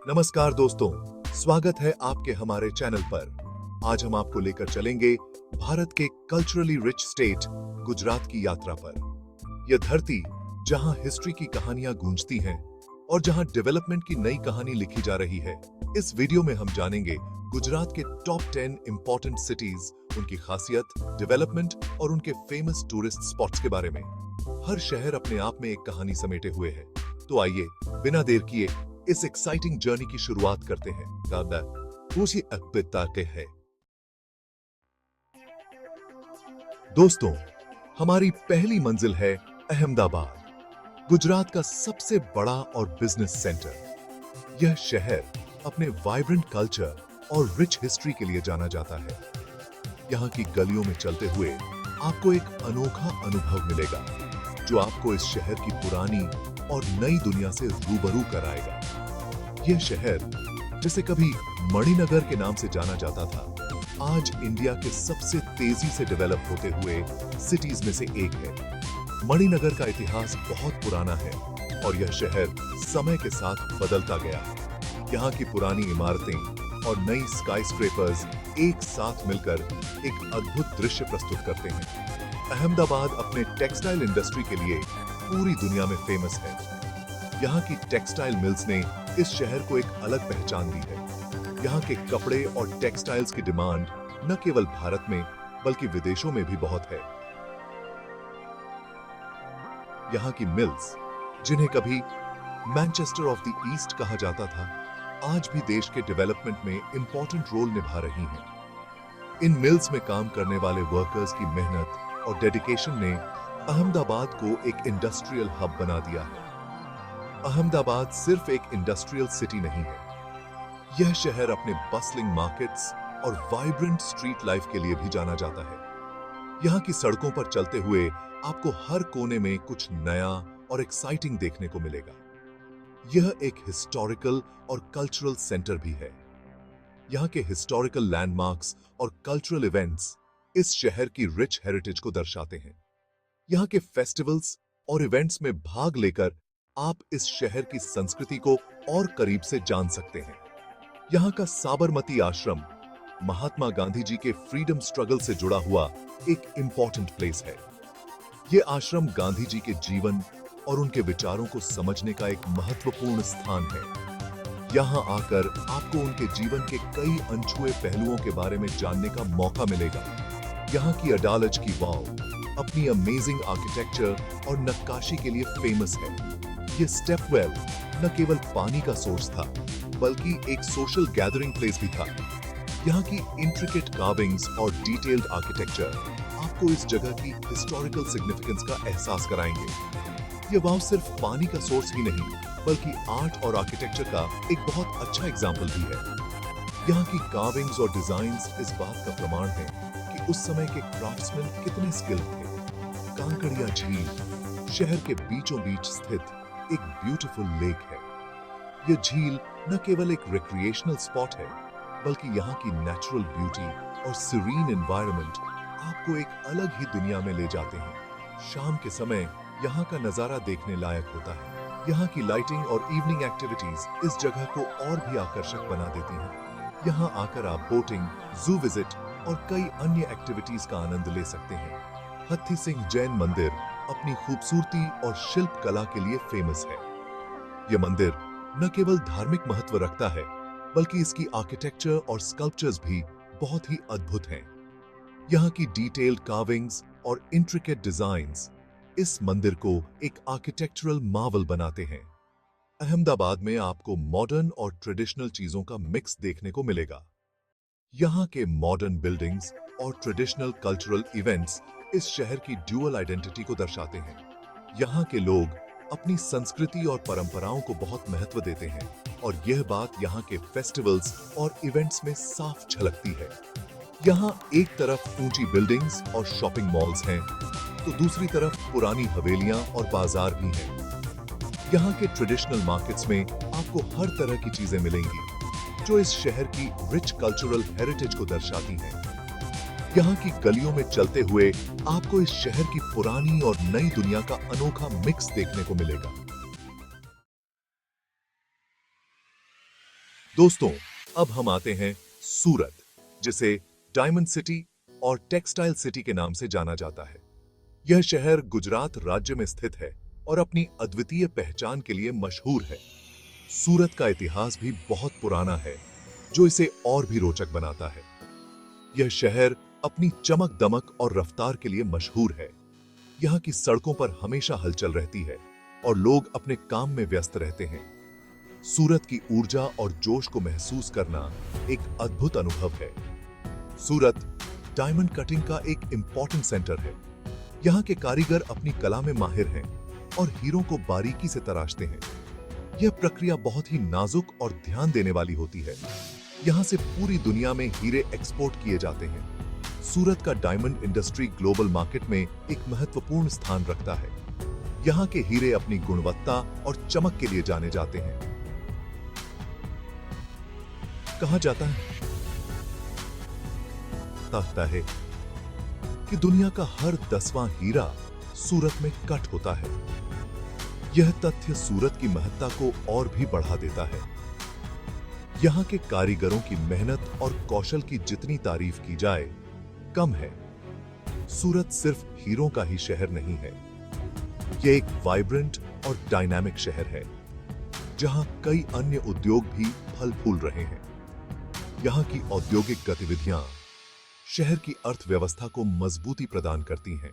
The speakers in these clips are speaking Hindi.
नमस्कार दोस्तों, स्वागत है आपके हमारे चैनल पर। आज हम आपको लेकर चलेंगे भारत के कल्चरली रिच स्टेट गुजरात की यात्रा पर। यह धरती जहां हिस्ट्री की कहानियां गूंजती हैं और जहां डेवलपमेंट की नई कहानी लिखी जा रही है। इस वीडियो में हम जानेंगे गुजरात के टॉप 10 इंपॉर्टेंट सिटीज, उनकी खासियत, डेवलपमेंट और उनके फेमस टूरिस्ट स्पॉट्स के बारे में। हर शहर अपने आप में एक कहानी समेटे हुए है। तो आइए बिना देर किए इस एक्साइटिंग जर्नी की शुरुआत करते हैं। दोस्तों, हमारी पहली मंजिल है अहमदाबाद, गुजरात का सबसे बड़ा और बिजनेस सेंटर। यह शहर अपने वाइब्रेंट कल्चर और रिच हिस्ट्री के लिए जाना जाता है। यहाँ की गलियों में चलते हुए आपको एक अनोखा अनुभव मिलेगा जो आपको इस शहर की पुरानी और नई दुनिया से रूबरू कराएगा। यह शहर, जिसे कभी मणिनगर के नाम से जाना जाता था, आज इंडिया के सबसे तेजी से डेवलप होते हुए सिटीज में से एक है। मणिनगर का इतिहास बहुत पुराना है और यह शहर समय के साथ बदलता गया। यहाँ की पुरानी इमारतें और नई स्काईस्क्रेपर्स एक साथ मिलकर एक अद्भुत दृश्य प्रस्तुत करते हैं। अहमदाबाद अपने टेक्सटाइल इंडस्ट्री के लिए पूरी दुनिया में फेमस है। यहाँ की टेक्सटाइल मिल्स ने इस शहर को एक अलग पहचान दी है। यहाँ के कपड़े और टेक्सटाइल्स की डिमांड न केवल भारत में बल्कि विदेशों में भी बहुत है। यहाँ की मिल्स, जिन्हें कभी मैनचेस्टर ऑफ द ईस्ट कहा जाता था, आज भी देश के डेवलपमेंट में इंपॉर्टेंट रोल निभा रही हैं। इन मिल्स में काम करने वाले वर्कर्स की मेहनत और डेडिकेशन ने अहमदाबाद को एक इंडस्ट्रियल हब बना दिया है। अहमदाबाद सिर्फ एक इंडस्ट्रियल सिटी नहीं है। यह शहर अपने बस्लिंग मार्केट्स और वाइब्रेंट स्ट्रीट लाइफ के लिए भी जाना जाता है। यहाँ की सड़कों पर चलते हुए आपको हर कोने में कुछ नया और एक्साइटिंग देखने को मिलेगा। यह एक हिस्टोरिकल और कल्चरल सेंटर भी है। यहाँ के हिस्टोरिकल लैंडमार्क्स और कल्चरल इवेंट्स इस शहर की रिच हेरिटेज को दर्शाते हैं। यहाँ के फेस्टिवल्स और इवेंट्स में भाग लेकर आप इस शहर की संस्कृति को और करीब से जान सकते हैं। यहाँ का साबरमती आश्रम महात्मा गांधी जी के फ्रीडम स्ट्रगल से जुड़ा हुआ एक इंपॉर्टेंट प्लेस है। यह आश्रम गांधी जी के जीवन और उनके विचारों को समझने का एक महत्वपूर्ण स्थान है। यहाँ आकर आपको उनके जीवन के कई अनछुए पहलुओं के बारे में जानने का मौका मिलेगा। यहाँ की अडालज की वाव अपनी अमेजिंग आर्किटेक्चर और नक्काशी के लिए फेमस है। ये स्टेपवेल न केवल पानी का सोर्स था बल्कि एक सोशल गैदरिंग प्लेस भी था। यहाँ की इंट्रिकेट कार्विंग्स और डिटेल्ड आर्किटेक्चर आपको इस जगह की हिस्टोरिकल सिग्निफिकेंस का एहसास कराएंगे। ये वाव सिर्फ पानी का सोर्स ही नहीं बल्कि आर्ट और आर्किटेक्चर का एक बहुत अच्छा एग्जाम्पल भी है। यहाँ की कार्विंग्स और डिजाइन्स इस बात का प्रमाण है कि उस समय के क्राफ्ट्समैन कितने स्किल्ड थे। कांकड़िया झील शहर के बीचों बीच स्थित एक ब्यूटीफुल लेक है। यह झील न केवल एक रिक्रिएशनल स्पॉट है बल्कि यहाँ की नेचुरल ब्यूटी और सीरीन एनवायरनमेंट आपको एक अलग ही दुनिया में ले जाते हैं। शाम के समय यहाँ का नजारा देखने लायक होता है। यहाँ की लाइटिंग और इवनिंग एक्टिविटीज इस जगह को और भी आकर्षक बना देती हैं। यहाँ आकर आप बोटिंग, जू विजिट और कई अन्य एक्टिविटीज का आनंद ले सकते हैं। हत्थी सिंह जैन मंदिर अपनी खूबसूरती और शिल्प कला के लिए फेमस है। यह मंदिर न केवल धार्मिक महत्व रखता है बल्कि इसकी आर्किटेक्चर और स्कल्पचर्स भी बहुत ही अद्भुत हैं। यहाँ की डिटेल्ड कार्विंग्स और इंट्रिकेट डिजाइन्स इस मंदिर को एक आर्किटेक्चरल मार्वल बनाते हैं। अहमदाबाद में आपको मॉडर्न और ट्रेडिशनल चीजों का मिक्स देखने को मिलेगा। यहाँ के मॉडर्न बिल्डिंग्स और ट्रेडिशनल कल्चरल इवेंट्स इस शहर की ड्यूअल आइडेंटिटी को दर्शाते हैं। यहाँ के लोग अपनी संस्कृति और परंपराओं को बहुत महत्व देते हैं और यह बात यहाँ के फेस्टिवल्स और इवेंट्स में साफ झलकती है। यहाँ एक तरफ ऊंची बिल्डिंग्स और शॉपिंग मॉल्स हैं तो दूसरी तरफ पुरानी हवेलियां और बाजार भी हैं। यहाँ के ट्रेडिशनल मार्केट्स में आपको हर तरह की चीजें मिलेंगी जो इस शहर की रिच कल्चरल हेरिटेज को दर्शाती हैं। यहाँ की गलियों में चलते हुए आपको इस शहर की पुरानी और नई दुनिया का अनोखा मिक्स देखने को मिलेगा। दोस्तों, अब हम आते हैं सूरत, जिसे डायमंड सिटी और टेक्सटाइल सिटी के नाम से जाना जाता है। यह शहर गुजरात राज्य में स्थित है और अपनी अद्वितीय पहचान के लिए मशहूर है। सूरत का इतिहास भी बहुत पुराना है, जो इसे और भी रोचक बनाता है। यह शहर अपनी चमक दमक और रफ्तार के लिए मशहूर है। यहाँ की सड़कों पर हमेशा हलचल रहती है और लोग अपने काम में व्यस्त रहते हैं। सूरत की ऊर्जा और जोश को महसूस करना एक अद्भुत अनुभव है। सूरत डायमंड कटिंग का एक इंपॉर्टेंट सेंटर है। यहाँ के कारीगर अपनी कला में माहिर हैं और हीरों को बारीकी से तराशते हैं। यह प्रक्रिया बहुत ही नाजुक और ध्यान देने वाली होती है। यहाँ से पूरी दुनिया में हीरे एक्सपोर्ट किए जाते हैं। सूरत का डायमंड इंडस्ट्री ग्लोबल मार्केट में एक महत्वपूर्ण स्थान रखता है। यहाँ के हीरे अपनी गुणवत्ता और चमक के लिए जाने जाते हैं। कहा जाता है कि दुनिया का हर 10वां हीरा सूरत में कट होता है। यह तथ्य सूरत की महत्ता को और भी बढ़ा देता है। यहाँ के कारीगरों की मेहनत और कौशल की जितनी तारीफ की जाए कम है। सूरत सिर्फ हीरों का ही शहर नहीं है, यह एक वाइब्रेंट और डायनामिक शहर है, जहां कई अन्य उद्योग भी फल फूल रहे हैं। यहाँ की औद्योगिक गतिविधियां शहर की अर्थव्यवस्था को मजबूती प्रदान करती हैं।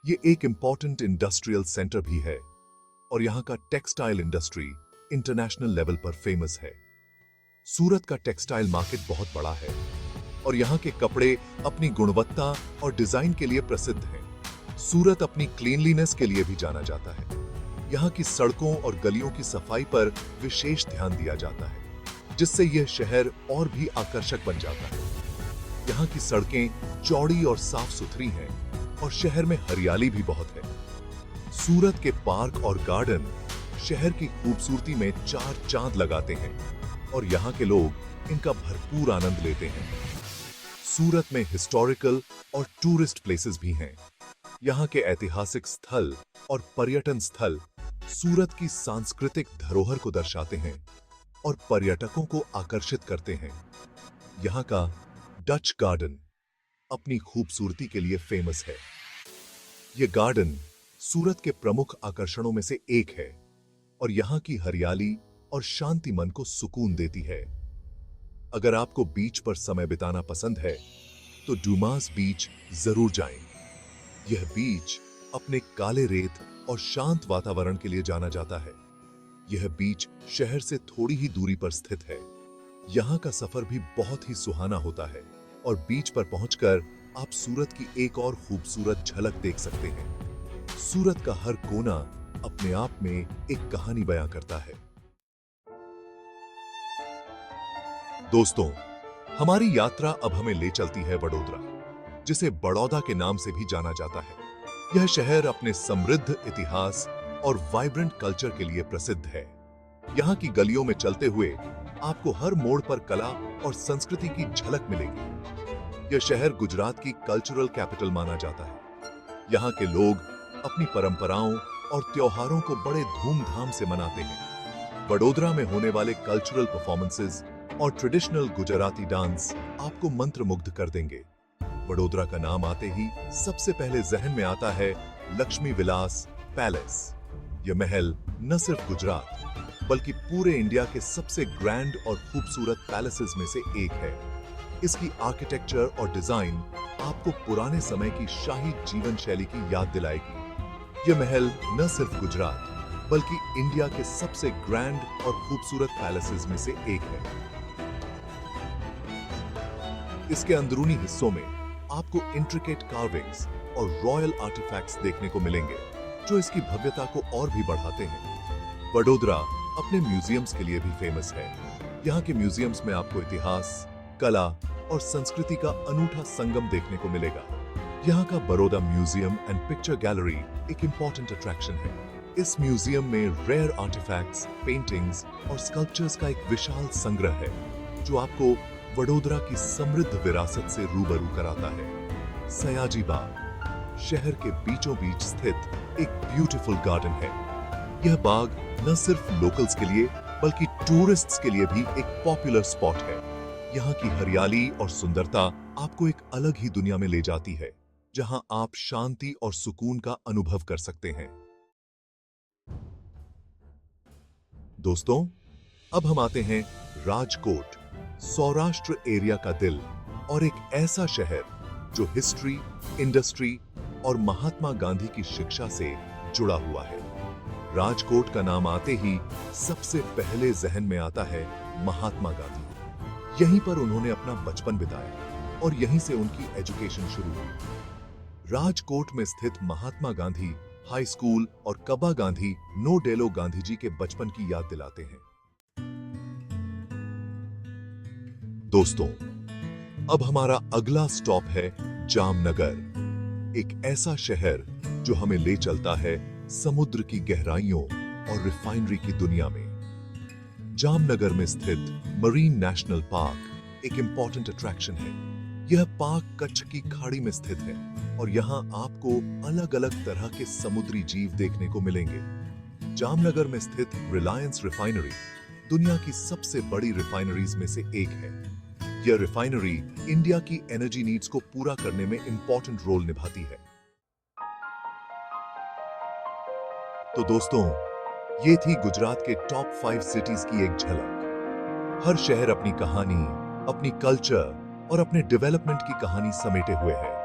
ये एक इंपॉर्टेंट इंडस्ट्रियल सेंटर भी है और यहाँ का टेक्सटाइल इंडस्ट्री इंटरनेशनल लेवल पर फेमस है। सूरत का टेक्सटाइल मार्केट बहुत बड़ा है और यहाँ के कपड़े अपनी गुणवत्ता और डिजाइन के लिए प्रसिद्ध हैं। सूरत अपनी क्लीनलीनेस के लिए भी जाना जाता है। यहाँ की सड़कों और गलियों की सफाई पर विशेष ध्यान दिया जाता है, जिससे यह शहर और भी आकर्षक बन जाता है। यहाँ की सड़कें चौड़ी और साफ सुथरी हैं और शहर में हरियाली भी बहुत है। सूरत के पार्क और गार्डन शहर की खूबसूरती में चार चांद लगाते हैं और यहाँ के लोग इनका भरपूर आनंद लेते हैं। सूरत में हिस्टोरिकल और टूरिस्ट प्लेसेस भी हैं। यहाँ के ऐतिहासिक स्थल और पर्यटन स्थल सूरत की सांस्कृतिक धरोहर को दर्शाते हैं और पर्यटकों को आकर्षित करते हैं। यहाँ का डच गार्डन अपनी खूबसूरती के लिए फेमस है। यह गार्डन सूरत के प्रमुख आकर्षणों में से एक है और यहाँ की हरियाली और शांति मन को सुकून देती है। अगर आपको बीच पर समय बिताना पसंद है तो डुमास बीच जरूर जाएं। यह बीच अपने काले रेत और शांत वातावरण के लिए जाना जाता है। यह बीच शहर से थोड़ी ही दूरी पर स्थित है। यहाँ का सफर भी बहुत ही सुहाना होता है और बीच पर पहुंचकर आप सूरत की एक और खूबसूरत झलक देख सकते हैं। सूरत का हर कोना अपने आप में एक कहानी बयां करता है। दोस्तों, हमारी यात्रा अब हमें ले चलती है वडोदरा, जिसे बड़ौदा के नाम से भी जाना जाता है। यह शहर अपने समृद्ध इतिहास और वाइब्रेंट कल्चर के लिए प्रसिद्ध है। यहाँ की गलियों में चलते हुए आपको हर मोड़ पर कला और संस्कृति की झलक मिलेगी। यह शहर गुजरात की कल्चरल कैपिटल माना जाता है। यहाँ के लोग अपनी परंपराओं और त्योहारों को बड़े धूमधाम से मनाते हैं। वडोदरा में होने वाले कल्चरल परफॉर्मेंसेस और ट्रेडिशनल गुजराती डांस आपको मंत्रमुग्ध कर देंगे। वडोदरा का नाम आते ही सबसे पहले जहन में आता है लक्ष्मी विलास पैलेस। यह महल न सिर्फ गुजरात बल्कि पूरे इंडिया के सबसे ग्रैंड और खूबसूरत पैलेसेस में से एक है। इसकी आर्किटेक्चर और डिजाइन आपको पुराने समय की शाही जीवन शैली की याद दिलाएगी। यह महल न सिर्फ गुजरात बल्कि इंडिया के सबसे ग्रैंड और खूबसूरत पैलेसेस में से एक है। इसके अंदरूनी हिस्सों में आपको इंट्रिकेट कार्विंग्स और रॉयल आर्टिफैक्ट्स देखने को मिलेंगे, जो इसकी भव्यता को और भी बढ़ाते हैं। वडोदरा अपने म्यूजियम्स के लिए भी फेमस है। यहाँ के म्यूजियम्स में आपको इतिहास, कला और संस्कृति का अनूठा संगम देखने को मिलेगा। यहाँ का Baroda museum and picture gallery एक इंपॉर्टेंट अट्रैक्शन है। इस म्यूजियम में रेयर आर्टिफैक्ट्स, पेंटिंग्स और स्कल्पचर्स का एक विशाल संग्रह है, जो आपको वडोदरा की समृद्ध विरासत से रूबरू कराता है। सयाजी बाग शहर के बीचों बीच स्थित एक ब्यूटीफुल गार्डन है। यह बाग न सिर्फ लोकल्स के लिए बल्कि टूरिस्ट्स के लिए भी एक पॉपुलर स्पॉट है। यहाँ की हरियाली और सुंदरता आपको एक अलग ही दुनिया में ले जाती है, जहां आप शांति और सुकून का अनुभव कर सकते हैं। दोस्तों, अब हम आते हैं राजकोट, सौराष्ट्र एरिया का दिल और एक ऐसा शहर जो हिस्ट्री, इंडस्ट्री और महात्मा गांधी की शिक्षा से जुड़ा हुआ है। राजकोट का नाम आते ही सबसे पहले जहन में आता है महात्मा गांधी। यहीं पर उन्होंने अपना बचपन बिताया और यहीं से उनकी एजुकेशन शुरू हुई। राजकोट में स्थित महात्मा गांधी हाई स्कूल और कबा गांधी नो डेलो गांधी जी के बचपन की याद दिलाते हैं। दोस्तों, अब हमारा अगला स्टॉप है जामनगर, एक ऐसा शहर जो हमें ले चलता है समुद्र की गहराइयों और रिफाइनरी की दुनिया में। जामनगर में स्थित मरीन नेशनल पार्क एक इंपॉर्टेंट अट्रैक्शन है। यह पार्क कच्छ की खाड़ी में स्थित है और यहाँ आपको अलग अलग तरह के समुद्री जीव देखने को मिलेंगे। जामनगर में स्थित रिलायंस रिफाइनरी दुनिया की सबसे बड़ी रिफाइनरीज में से एक है। यह रिफाइनरी इंडिया की एनर्जी नीड्स को पूरा करने में इंपॉर्टेंट रोल निभाती है। तो दोस्तों, ये थी गुजरात के टॉप 5 सिटीज की एक झलक। हर शहर अपनी कहानी, अपनी कल्चर और अपने डेवलपमेंट की कहानी समेटे हुए है।